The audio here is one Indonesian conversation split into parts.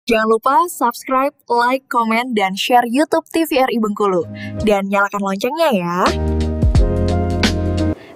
Jangan lupa subscribe, like, komen, dan share YouTube TVRI Bengkulu. Dan nyalakan loncengnya ya.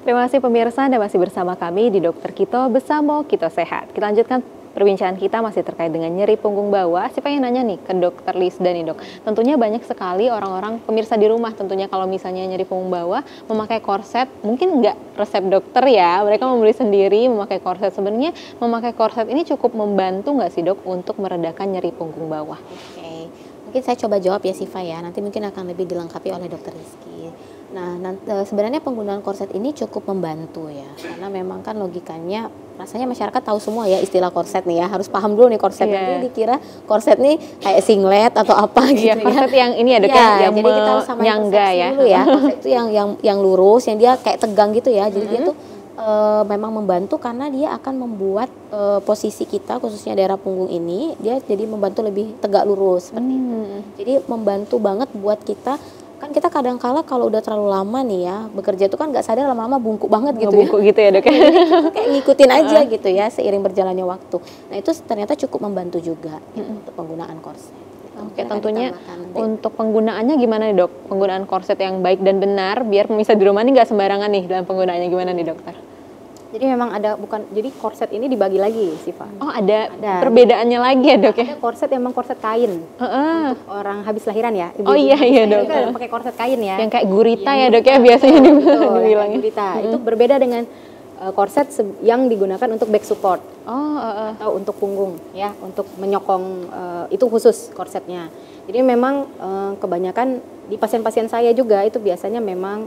Terima kasih pemirsa, Anda masih bersama kami di Dokter Kito Besamo Kito Sehat. Kita lanjutkan perbincangan kita masih terkait dengan nyeri punggung bawah. Saya pengen nanya nih ke Dokter Lisda nih dok. Tentunya banyak sekali orang-orang pemirsa di rumah tentunya kalau misalnya nyeri punggung bawah memakai korset, mungkin nggak resep dokter ya, mereka membeli sendiri memakai korset. Sebenarnya memakai korset ini cukup membantu nggak sih dok untuk meredakan nyeri punggung bawah? Oke, mungkin saya coba jawab ya Siva ya, nanti mungkin akan lebih dilengkapi oleh Dokter Rizky. Nah, sebenarnya penggunaan korset ini cukup membantu ya, karena memang kan logikanya rasanya masyarakat tahu semua ya istilah korset nih ya, harus paham dulu nih korset. Nanti dikira korset nih kayak singlet atau apa gitu ya. Korset yang ini ya dok yang jadi kita harus samain nyangga ya. Dulu ya, korset itu yang lurus, yang dia kayak tegang gitu ya, jadi dia tuh memang membantu karena dia akan membuat posisi kita khususnya daerah punggung ini dia jadi membantu lebih tegak lurus seperti itu. Jadi membantu banget buat kita. Kan kita kadang-kala kalau udah terlalu lama nih ya bekerja itu kan nggak sadar lama-lama bungkuk banget gitu bungkuk ya. Gitu ya dok. Kayak ngikutin aja gitu ya seiring berjalannya waktu. Nah itu ternyata cukup membantu juga untuk penggunaan korset. Oke, tentunya untuk penggunaannya gimana nih dok? Penggunaan korset yang baik dan benar biar pemirsa di rumah ini nggak sembarangan nih dalam penggunaannya, gimana nih dokter? Jadi memang ada jadi korset ini dibagi lagi Siva. Oh ada perbedaannya lagi ya dok ya? Ada korset yang memang korset kain untuk orang habis lahiran ya. Oh iya dok. Pakai korset kain ya. Yang kayak gurita ya dok ya biasanya dibilangnya. Gurita itu berbeda dengan korset yang digunakan untuk back support atau untuk punggung ya, untuk menyokong itu khusus korsetnya. Jadi memang kebanyakan di pasien-pasien saya juga itu biasanya memang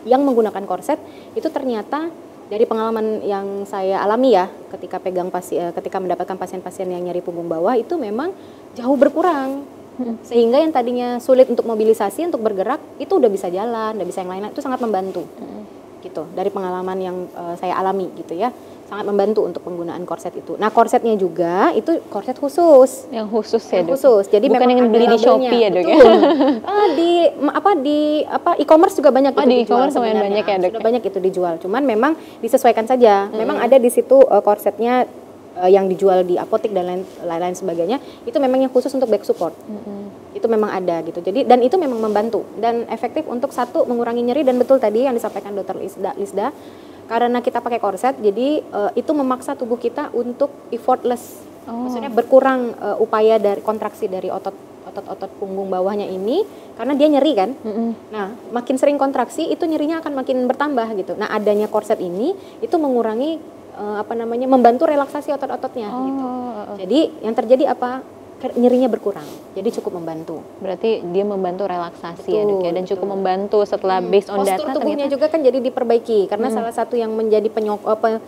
yang menggunakan korset itu ternyata dari pengalaman yang saya alami ya ketika ketika mendapatkan pasien-pasien yang nyeri punggung bawah itu memang jauh berkurang. Sehingga yang tadinya sulit untuk mobilisasi, untuk bergerak itu udah bisa jalan, udah bisa yang lain, itu sangat membantu. Gitu. Dari pengalaman yang saya alami gitu ya. Sangat membantu untuk penggunaan korset itu. Nah, korsetnya juga itu korset khusus. Yang khusus ya, Dok. Khusus. Jadi bukan yang beli di Shopee ya, Dok. Di e-commerce juga banyak itu di dijual. E-commerce lumayan banyak ya, Dok. Sudah banyak itu dijual. Cuman memang disesuaikan saja. Memang ada di situ korsetnya yang dijual di apotek dan lain-lain sebagainya. Itu memang yang khusus untuk back support. Itu memang ada gitu. Jadi dan itu memang membantu dan efektif untuk satu mengurangi nyeri, dan betul tadi yang disampaikan Dokter Lisda. Karena kita pakai korset, jadi itu memaksa tubuh kita untuk effortless, maksudnya berkurang upaya dari kontraksi dari otot punggung bawahnya ini, karena dia nyeri kan. Nah, makin sering kontraksi itu nyerinya akan makin bertambah gitu. Nah, adanya korset ini itu mengurangi membantu relaksasi otot-ototnya gitu. Jadi yang terjadi apa? Nyerinya berkurang, jadi cukup membantu. Berarti dia membantu relaksasi ya dok ya, dan cukup membantu setelah based on data. Postur tubuhnya juga kan jadi diperbaiki, karena salah satu yang menjadi penyokong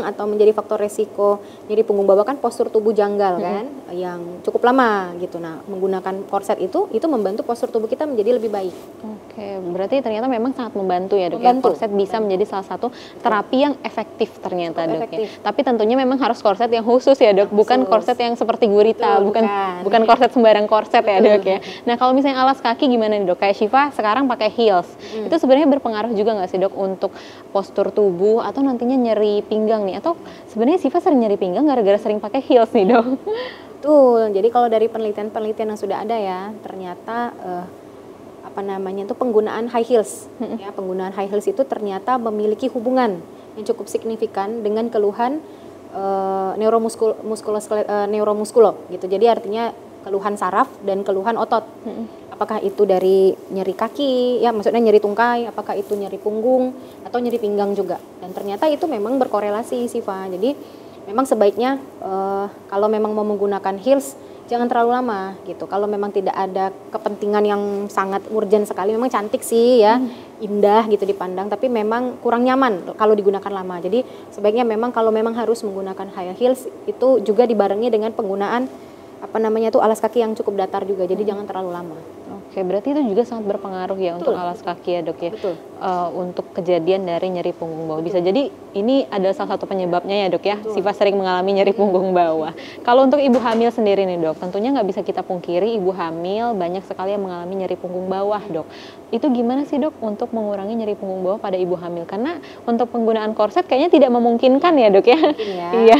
atau menjadi faktor resiko nyeri punggung bawah kan postur tubuh janggal kan, yang cukup lama gitu. Nah, menggunakan korset itu membantu postur tubuh kita menjadi lebih baik. Oke, berarti ternyata memang sangat membantu ya dok ya. Korset bisa menjadi salah satu terapi yang efektif ternyata dok ya. Tapi tentunya memang harus korset yang khusus ya dok, bukan korset yang seperti gurita, bukan korset sembarang korset ya dok ya. Nah, kalau misalnya alas kaki gimana nih dok? Kayak Shiva sekarang pakai heels, itu sebenarnya berpengaruh juga nggak sih dok untuk postur tubuh atau nantinya nyeri pinggang nih? Atau sebenarnya Shiva sering nyeri pinggang gara-gara sering pakai heels nih dok? Betul. Jadi kalau dari penelitian yang sudah ada ya, ternyata penggunaan high heels ya, penggunaan high heels itu ternyata memiliki hubungan yang cukup signifikan dengan keluhan neuromuskulo gitu. Jadi artinya keluhan saraf dan keluhan otot. Apakah itu dari nyeri kaki ya, maksudnya nyeri tungkai, apakah itu nyeri punggung atau nyeri pinggang juga. Dan ternyata itu memang berkorelasi Siva. Jadi memang sebaiknya kalau memang mau menggunakan heels jangan terlalu lama gitu. Kalau memang tidak ada kepentingan yang sangat urgent sekali, memang cantik sih ya, indah gitu dipandang, tapi memang kurang nyaman kalau digunakan lama. Jadi sebaiknya memang kalau memang harus menggunakan high heels itu juga dibarengi dengan penggunaan alas kaki yang cukup datar juga. Jadi jangan terlalu lama. Oke, berarti itu juga sangat berpengaruh ya untuk alas kaki ya dok ya. Untuk kejadian dari nyeri punggung bawah. Bisa jadi ini adalah salah satu penyebabnya ya dok ya. Siva sering mengalami nyeri punggung bawah. Kalau untuk ibu hamil sendiri nih dok, tentunya nggak bisa kita pungkiri ibu hamil banyak sekali yang mengalami nyeri punggung bawah dok. Itu gimana sih dok untuk mengurangi nyeri punggung bawah pada ibu hamil? Karena untuk penggunaan korset kayaknya tidak memungkinkan ya dok ya. Iya.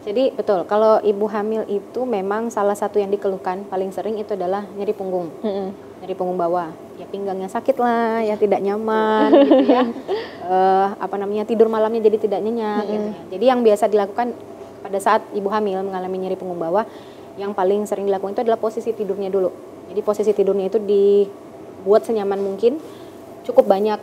Jadi betul, kalau ibu hamil itu memang salah satu yang dikeluhkan paling sering itu adalah nyeri punggung. Nyeri punggung bawah. Ya pinggangnya sakit lah, ya tidak nyaman gitu ya. Tidur malamnya jadi tidak nyenyak gitu ya. Jadi yang biasa dilakukan pada saat ibu hamil mengalami nyeri punggung bawah, yang paling sering dilakukan itu adalah posisi tidurnya dulu. Jadi posisi tidurnya itu dibuat senyaman mungkin, cukup banyak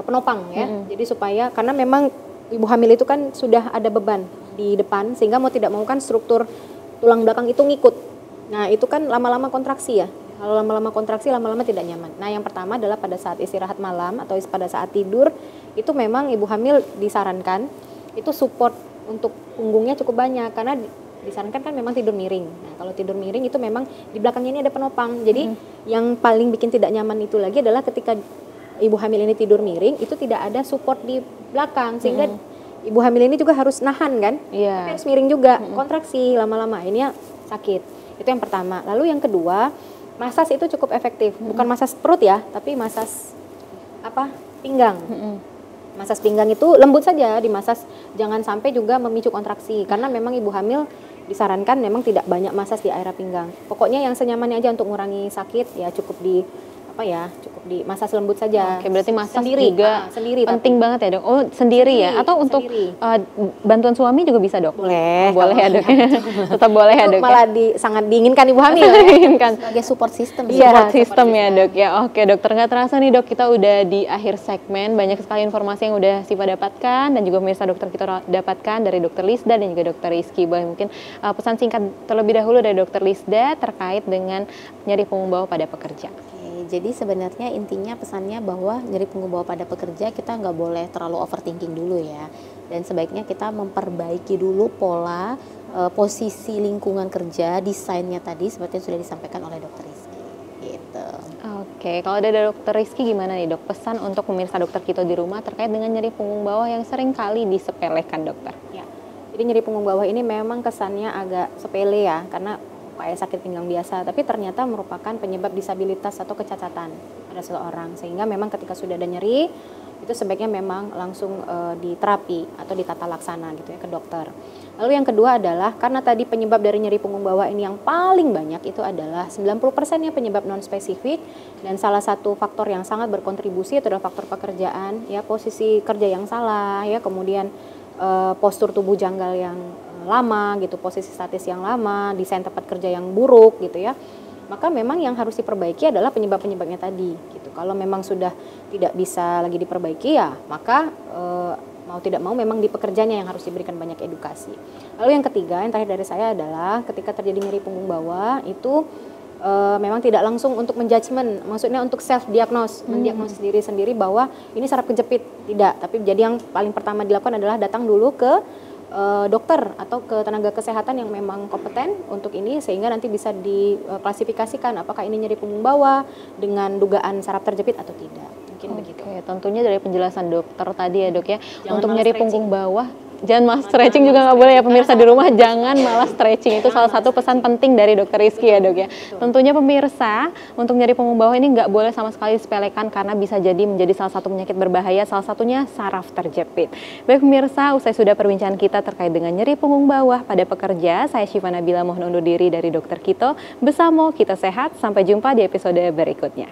penopang ya. Jadi supaya, karena memang ibu hamil itu kan sudah ada beban di depan, sehingga mau tidak mau kan struktur tulang belakang itu ngikut. Nah itu kan lama-lama kontraksi ya. Kalau lama-lama kontraksi, lama-lama tidak nyaman. Nah yang pertama adalah pada saat istirahat malam atau pada saat tidur, itu memang ibu hamil disarankan itu support untuk punggungnya cukup banyak, karena disarankan kan memang tidur miring. Nah kalau tidur miring itu memang di belakangnya ini ada penopang. Jadi yang paling bikin tidak nyaman itu lagi adalah ketika ibu hamil ini tidur miring, itu tidak ada support di belakang, sehingga ibu hamil ini juga harus nahan kan, tapi harus miring juga, kontraksi lama-lama, ini ya sakit. Itu yang pertama. Lalu yang kedua, masas itu cukup efektif, bukan masas perut ya, tapi masas pinggang. Masas pinggang itu lembut saja dimasas, jangan sampai juga memicu kontraksi, karena memang ibu hamil disarankan memang tidak banyak masas di area pinggang. Pokoknya yang senyamannya aja untuk mengurangi sakit ya cukup di masas lembut saja. Oke, berarti masas sendiri juga sendiri penting banget ya dok. Oh sendiri ya? Atau untuk bantuan suami juga bisa dok? Boleh. Boleh ya dok. Tetap boleh ya dok. Malah sangat diinginkan ibu hamil. Diinginkan. Sebagai support system. Support system ya dok ya. Oke dokter, nggak terasa nih dok, kita udah di akhir segmen. Banyak sekali informasi yang udah Siva dapatkan dan juga pemirsa dokter kita dapatkan dari dokter Lisda dan juga dokter Rizky. Boleh mungkin pesan singkat terlebih dahulu dari dokter Lisda terkait dengan nyeri punggung bawah pada pekerja. Jadi sebenarnya intinya pesannya bahwa nyeri punggung bawah pada pekerja kita nggak boleh terlalu overthinking dulu ya. Dan sebaiknya kita memperbaiki dulu pola, posisi lingkungan kerja, desainnya tadi seperti yang sudah disampaikan oleh dokter Rizky. Gitu. Oke, kalau ada dokter Rizky gimana nih dok? Pesan untuk pemirsa dokter kita di rumah terkait dengan nyeri punggung bawah yang sering kali disepelekan dokter. Ya, jadi nyeri punggung bawah ini memang kesannya agak sepele ya, karena kayak sakit pinggang biasa, tapi ternyata merupakan penyebab disabilitas atau kecacatan pada seseorang, sehingga memang ketika sudah ada nyeri itu sebaiknya memang langsung diterapi atau ditata laksana gitu ya ke dokter. Lalu yang kedua adalah karena tadi penyebab dari nyeri punggung bawah ini yang paling banyak itu adalah 90%-nya penyebab non spesifik, dan salah satu faktor yang sangat berkontribusi itu adalah faktor pekerjaan ya, posisi kerja yang salah ya, kemudian postur tubuh janggal yang lama gitu, posisi statis yang lama, desain tempat kerja yang buruk gitu ya. Maka memang yang harus diperbaiki adalah penyebab-penyebabnya tadi gitu. Kalau memang sudah tidak bisa lagi diperbaiki ya, maka mau tidak mau memang di pekerjanya yang harus diberikan banyak edukasi. Lalu yang ketiga, yang terakhir dari saya adalah ketika terjadi nyeri punggung bawah itu memang tidak langsung untuk menjudgment, maksudnya untuk self diagnose, mendiagnosis diri sendiri bahwa ini saraf kejepit, tidak. Tapi jadi yang paling pertama dilakukan adalah datang dulu ke dokter atau ke tenaga kesehatan yang memang kompeten untuk ini, sehingga nanti bisa diklasifikasikan apakah ini nyeri punggung bawah dengan dugaan saraf terjepit atau tidak. Mungkin begitu. Oke, tentunya dari penjelasan dokter tadi ya dok ya, Jangan untuk malas nyeri stretching. punggung bawah jangan malas stretching juga nggak boleh ya pemirsa di rumah, jangan malas stretching, itu salah satu pesan penting dari dokter Rizky ya dok ya. Tentunya pemirsa untuk nyeri punggung bawah ini nggak boleh sama sekali disepelekan karena bisa jadi menjadi salah satu penyakit berbahaya, salah satunya saraf terjepit. Baik pemirsa, usai sudah perbincangan kita terkait dengan nyeri punggung bawah pada pekerja, saya Syifa Nabila mohon undur diri dari dokter Kito. Bersama kita sehat, sampai jumpa di episode berikutnya.